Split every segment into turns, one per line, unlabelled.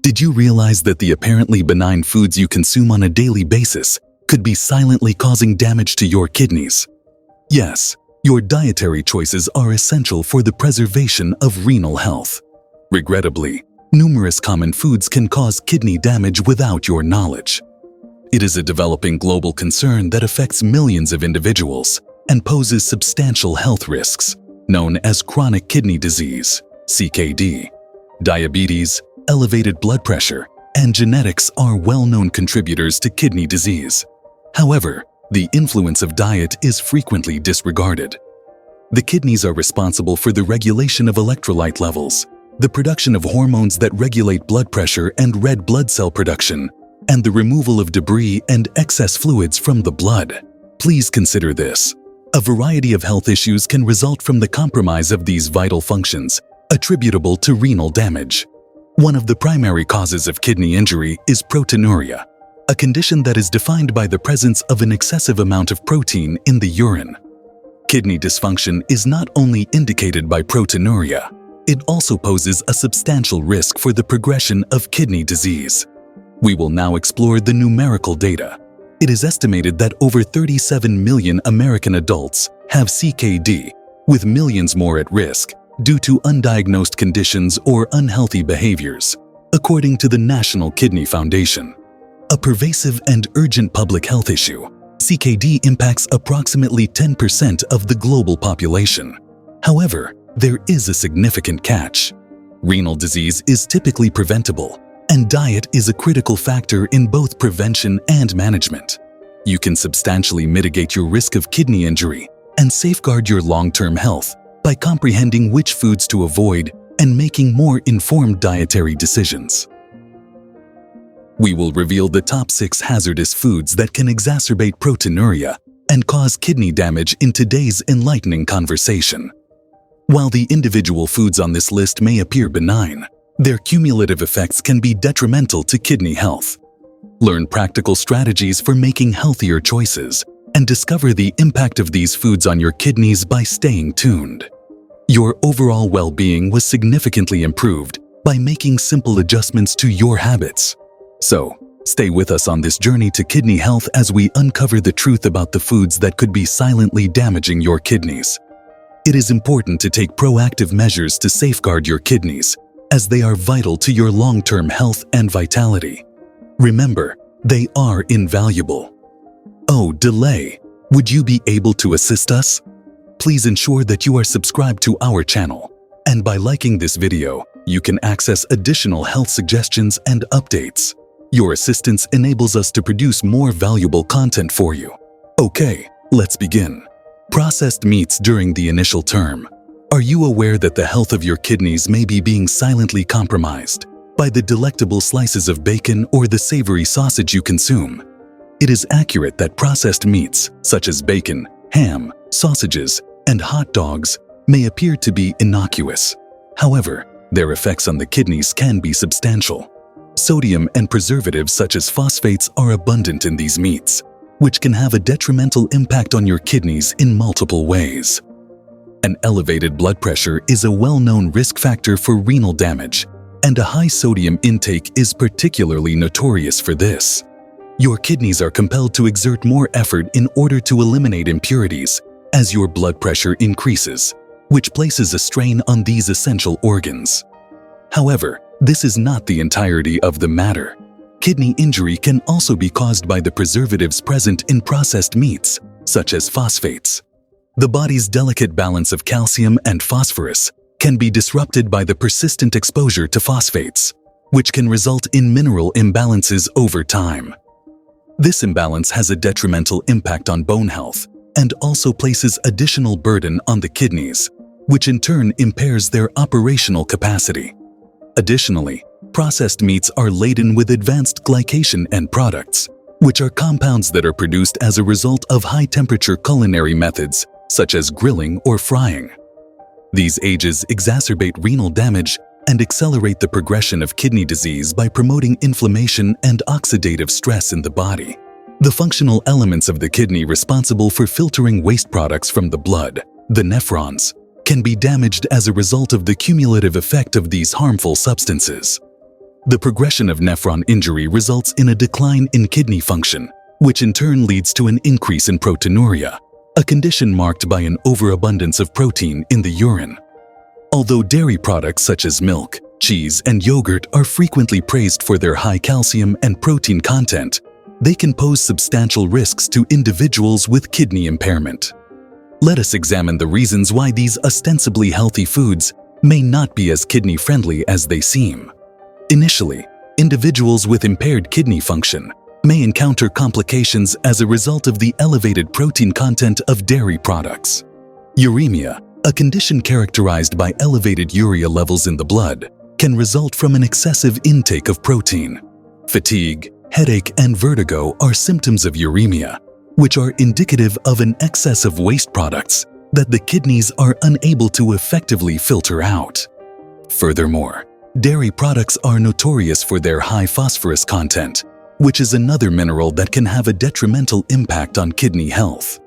Did you realize that the apparently benign foods you consume on a daily basis could be silently causing damage to your kidneys? Yes, your dietary choices are essential for the preservation of renal health. Regrettably, numerous common foods can cause kidney damage without your knowledge. It is a developing global concern that affects millions of individuals and poses substantial health risks, known as chronic kidney disease, CKD. Diabetes, elevated blood pressure, and genetics are well-known contributors to kidney disease. However, the influence of diet is frequently disregarded. The kidneys are responsible for the regulation of electrolyte levels, the production of hormones that regulate blood pressure and red blood cell production, and the removal of debris and excess fluids from the blood. Please consider this. A variety of health issues can result from the compromise of these vital functions, attributable to renal damage. One of the primary causes of kidney injury is proteinuria, a condition that is defined by the presence of an excessive amount of protein in the urine. Kidney dysfunction is not only indicated by proteinuria, it also poses a substantial risk for the progression of kidney disease. We will now explore the numerical data. It is estimated that over 37 million American adults have CKD, with millions more at risk due to undiagnosed conditions or unhealthy behaviors, according to the National Kidney Foundation. A pervasive and urgent public health issue, CKD impacts approximately 10% of the global population. However, there is a significant catch. Renal disease is typically preventable, and diet is a critical factor in both prevention and management. You can substantially mitigate your risk of kidney injury and safeguard your long-term health by comprehending which foods to avoid and making more informed dietary decisions. We will reveal the top 6 hazardous foods that can exacerbate proteinuria and cause kidney damage in today's enlightening conversation. While the individual foods on this list may appear benign, their cumulative effects can be detrimental to kidney health. Learn practical strategies for making healthier choices and discover the impact of these foods on your kidneys by staying tuned. Your overall well-being was significantly improved by making simple adjustments to your habits. So, stay with us on this journey to kidney health as we uncover the truth about the foods that could be silently damaging your kidneys. It is important to take proactive measures to safeguard your kidneys, as they are vital to your long-term health and vitality. Remember, they are invaluable. Oh, delay! Would you be able to assist us? Please ensure that you are subscribed to our channel, and by liking this video, you can access additional health suggestions and updates. Your assistance enables us to produce more valuable content for you. Okay, let's begin. Processed meats during the initial term. Are you aware that the health of your kidneys may be being silently compromised by the delectable slices of bacon or the savory sausage you consume? It is accurate that processed meats, such as bacon, ham, sausages, and hot dogs, may appear to be innocuous. However, their effects on the kidneys can be substantial. Sodium and preservatives such as phosphates are abundant in these meats, which can have a detrimental impact on your kidneys in multiple ways. An elevated blood pressure is a well-known risk factor for renal damage, and a high sodium intake is particularly notorious for this. Your kidneys are compelled to exert more effort in order to eliminate impurities as your blood pressure increases, which places a strain on these essential organs. However, this is not the entirety of the matter. Kidney injury can also be caused by the preservatives present in processed meats, such as phosphates. The body's delicate balance of calcium and phosphorus can be disrupted by the persistent exposure to phosphates, which can result in mineral imbalances over time. This imbalance has a detrimental impact on bone health and also places additional burden on the kidneys, which in turn impairs their operational capacity. Additionally, processed meats are laden with advanced glycation end products, which are compounds that are produced as a result of high-temperature culinary methods such as grilling or frying. These agents exacerbate renal damage and accelerate the progression of kidney disease by promoting inflammation and oxidative stress in the body. The functional elements of the kidney responsible for filtering waste products from the blood, the nephrons, can be damaged as a result of the cumulative effect of these harmful substances. The progression of nephron injury results in a decline in kidney function, which in turn leads to an increase in proteinuria, a condition marked by an overabundance of protein in the urine. Although dairy products such as milk, cheese, and yogurt are frequently praised for their high calcium and protein content, they can pose substantial risks to individuals with kidney impairment. Let us examine the reasons why these ostensibly healthy foods may not be as kidney-friendly as they seem. Initially, individuals with impaired kidney function may encounter complications as a result of the elevated protein content of dairy products. Uremia, a condition characterized by elevated urea levels in the blood, can result from an excessive intake of protein. Fatigue, headache, and vertigo are symptoms of uremia, which are indicative of an excess of waste products that the kidneys are unable to effectively filter out. Furthermore, dairy products are notorious for their high phosphorus content, which is another mineral that can have a detrimental impact on kidney health.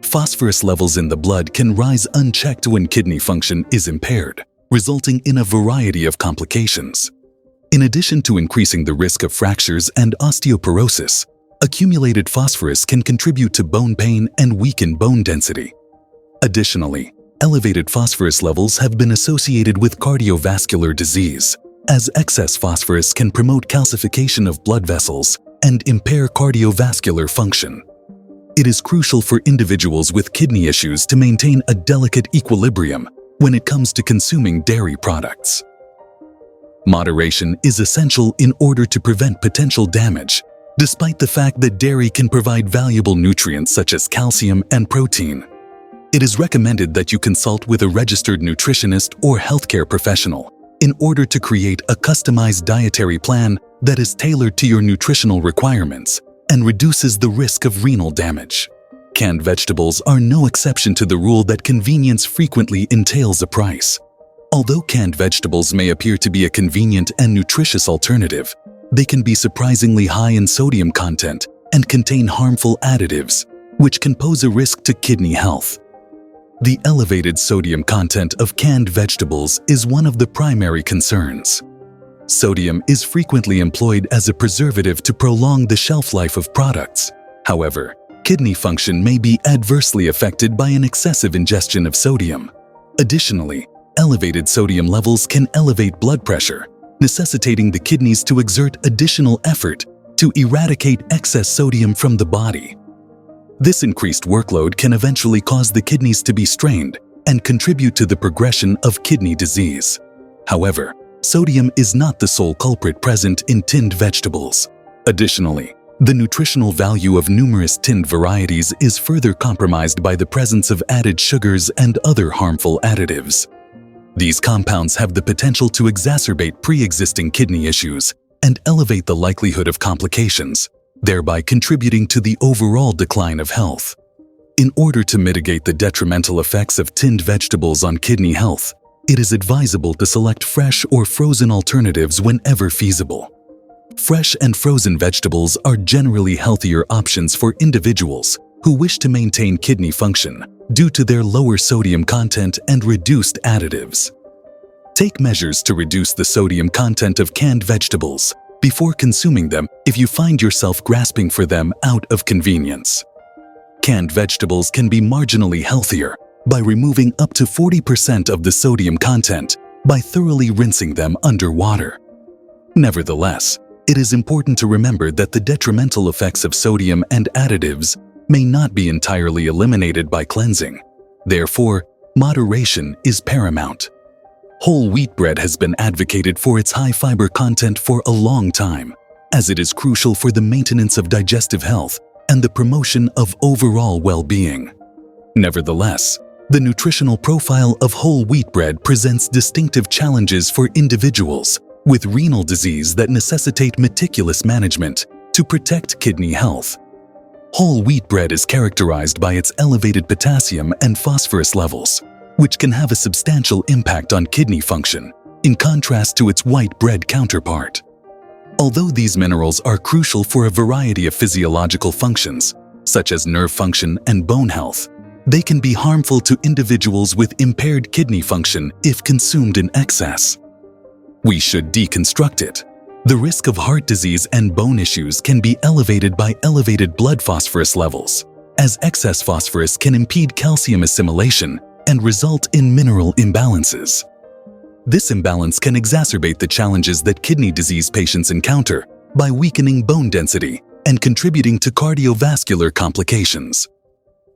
Phosphorus levels in the blood can rise unchecked when kidney function is impaired, resulting in a variety of complications. In addition to increasing the risk of fractures and osteoporosis, accumulated phosphorus can contribute to bone pain and weaken bone density. Additionally, elevated phosphorus levels have been associated with cardiovascular disease, as excess phosphorus can promote calcification of blood vessels and impair cardiovascular function. It is crucial for individuals with kidney issues to maintain a delicate equilibrium when it comes to consuming dairy products. Moderation is essential in order to prevent potential damage, despite the fact that dairy can provide valuable nutrients such as calcium and protein. It is recommended that you consult with a registered nutritionist or healthcare professional in order to create a customized dietary plan that is tailored to your nutritional requirements and reduces the risk of renal damage. Canned vegetables are no exception to the rule that convenience frequently entails a price. Although canned vegetables may appear to be a convenient and nutritious alternative, they can be surprisingly high in sodium content and contain harmful additives, which can pose a risk to kidney health. The elevated sodium content of canned vegetables is one of the primary concerns. Sodium is frequently employed as a preservative to prolong the shelf life of products. However, kidney function may be adversely affected by an excessive ingestion of sodium. Additionally, elevated sodium levels can elevate blood pressure, necessitating the kidneys to exert additional effort to eradicate excess sodium from the body. This increased workload can eventually cause the kidneys to be strained and contribute to the progression of kidney disease. However, sodium is not the sole culprit present in tinned vegetables. Additionally, the nutritional value of numerous tinned varieties is further compromised by the presence of added sugars and other harmful additives. These compounds have the potential to exacerbate pre-existing kidney issues and elevate the likelihood of complications, thereby contributing to the overall decline of health. In order to mitigate the detrimental effects of tinned vegetables on kidney health, it is advisable to select fresh or frozen alternatives whenever feasible. Fresh and frozen vegetables are generally healthier options for individuals who wish to maintain kidney function due to their lower sodium content and reduced additives. Take measures to reduce the sodium content of canned vegetables before consuming them if you find yourself grasping for them out of convenience. Canned vegetables can be marginally healthier by removing up to 40% of the sodium content by thoroughly rinsing them under water. Nevertheless, it is important to remember that the detrimental effects of sodium and additives may not be entirely eliminated by cleansing. Therefore, moderation is paramount. Whole wheat bread has been advocated for its high fiber content for a long time, as it is crucial for the maintenance of digestive health and the promotion of overall well-being. Nevertheless, the nutritional profile of whole wheat bread presents distinctive challenges for individuals with renal disease that necessitate meticulous management to protect kidney health. Whole wheat bread is characterized by its elevated potassium and phosphorus levels, which can have a substantial impact on kidney function, in contrast to its white bread counterpart. Although these minerals are crucial for a variety of physiological functions, such as nerve function and bone health, they can be harmful to individuals with impaired kidney function if consumed in excess. We should deconstruct it. The risk of heart disease and bone issues can be elevated by elevated blood phosphorus levels, as excess phosphorus can impede calcium assimilation and result in mineral imbalances. This imbalance can exacerbate the challenges that kidney disease patients encounter by weakening bone density and contributing to cardiovascular complications.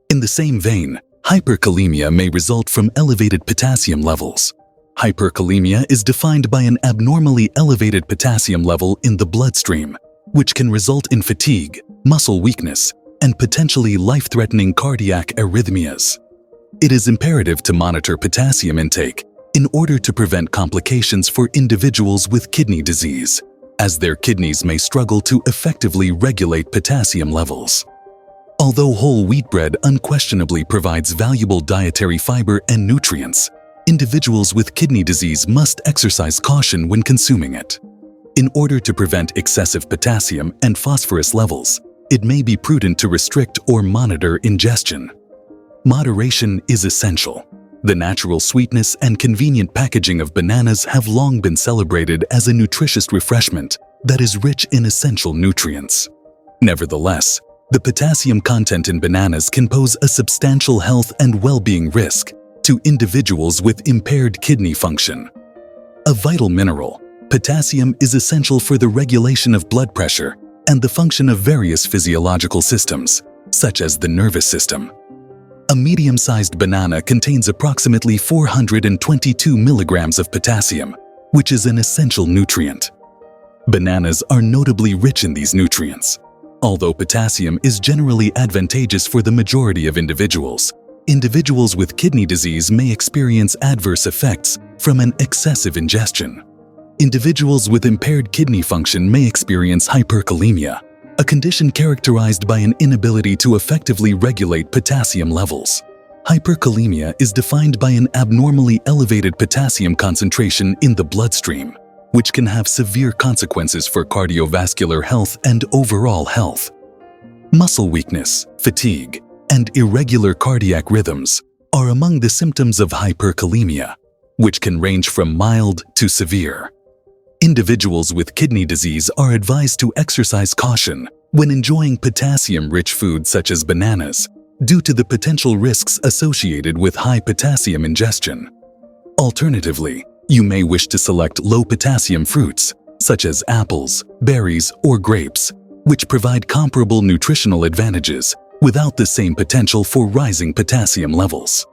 In the same vein, hyperkalemia may result from elevated potassium levels. Hyperkalemia is defined by an abnormally elevated potassium level in the bloodstream, which can result in fatigue, muscle weakness, and potentially life-threatening cardiac arrhythmias. It is imperative to monitor potassium intake in order to prevent complications for individuals with kidney disease, as their kidneys may struggle to effectively regulate potassium levels. Although whole wheat bread unquestionably provides valuable dietary fiber and nutrients, individuals with kidney disease must exercise caution when consuming it. In order to prevent excessive potassium and phosphorus levels, it may be prudent to restrict or monitor ingestion. Moderation is essential. The natural sweetness and convenient packaging of bananas have long been celebrated as a nutritious refreshment that is rich in essential nutrients. Nevertheless, the potassium content in bananas can pose a substantial health and well-being risk to individuals with impaired kidney function. A vital mineral, potassium is essential for the regulation of blood pressure and the function of various physiological systems, such as the nervous system. A medium-sized banana contains approximately 422 milligrams of potassium, which is an essential nutrient. Bananas are notably rich in these nutrients. Although potassium is generally advantageous for the majority of individuals, individuals with kidney disease may experience adverse effects from an excessive ingestion. Individuals with impaired kidney function may experience hyperkalemia, a condition characterized by an inability to effectively regulate potassium levels. Hyperkalemia is defined by an abnormally elevated potassium concentration in the bloodstream, which can have severe consequences for cardiovascular health and overall health. Muscle weakness, fatigue, and irregular cardiac rhythms are among the symptoms of hyperkalemia, which can range from mild to severe. Individuals with kidney disease are advised to exercise caution when enjoying potassium-rich foods such as bananas, due to the potential risks associated with high potassium ingestion. Alternatively, you may wish to select low-potassium fruits, such as apples, berries, or grapes, which provide comparable nutritional advantages without the same potential for rising potassium levels.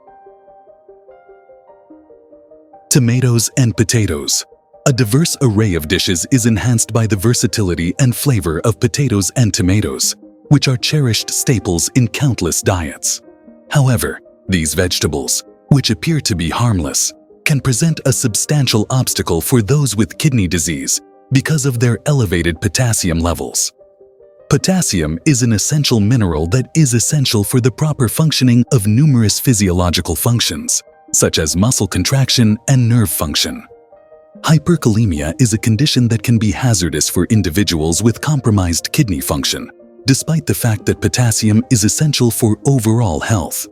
Tomatoes and potatoes. A diverse array of dishes is enhanced by the versatility and flavor of potatoes and tomatoes, which are cherished staples in countless diets. However, these vegetables, which appear to be harmless, can present a substantial obstacle for those with kidney disease because of their elevated potassium levels. Potassium is an essential mineral that is essential for the proper functioning of numerous physiological functions, such as muscle contraction and nerve function. Hyperkalemia is a condition that can be hazardous for individuals with compromised kidney function, despite the fact that potassium is essential for overall health.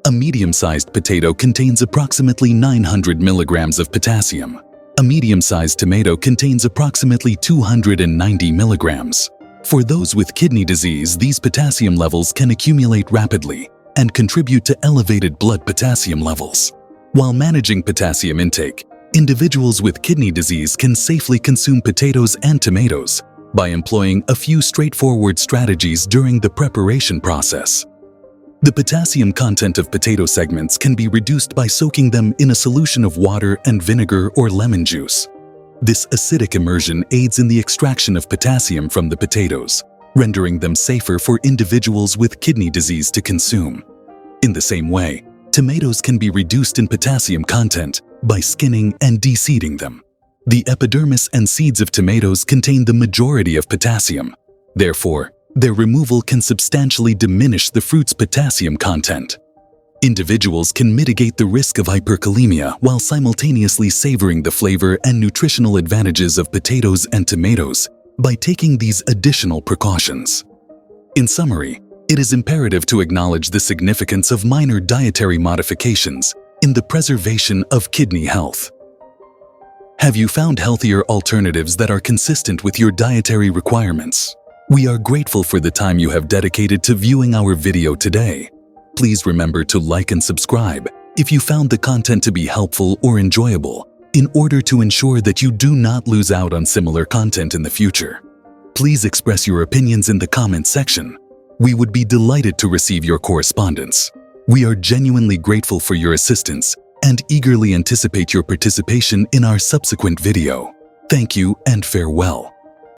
A medium-sized potato contains approximately 900 milligrams of potassium. A medium-sized tomato contains approximately 290 milligrams. For those with kidney disease, these potassium levels can accumulate rapidly and contribute to elevated blood potassium levels. While managing potassium intake, individuals with kidney disease can safely consume potatoes and tomatoes by employing a few straightforward strategies during the preparation process. The potassium content of potato segments can be reduced by soaking them in a solution of water and vinegar or lemon juice. This acidic immersion aids in the extraction of potassium from the potatoes, rendering them safer for individuals with kidney disease to consume. In the same way, tomatoes can be reduced in potassium content by skinning and de-seeding them. The epidermis and seeds of tomatoes contain the majority of potassium. Therefore, their removal can substantially diminish the fruit's potassium content. Individuals can mitigate the risk of hyperkalemia while simultaneously savoring the flavor and nutritional advantages of potatoes and tomatoes by taking these additional precautions. In summary, it is imperative to acknowledge the significance of minor dietary modifications in the preservation of kidney health. Have you found healthier alternatives that are consistent with your dietary requirements? We are grateful for the time you have dedicated to viewing our video today. Please remember to like and subscribe if you found the content to be helpful or enjoyable, in order to ensure that you do not lose out on similar content in the future. Please express your opinions in the comment section. We would be delighted to receive your correspondence. We are genuinely grateful for your assistance and eagerly anticipate your participation in our subsequent video. Thank you and farewell.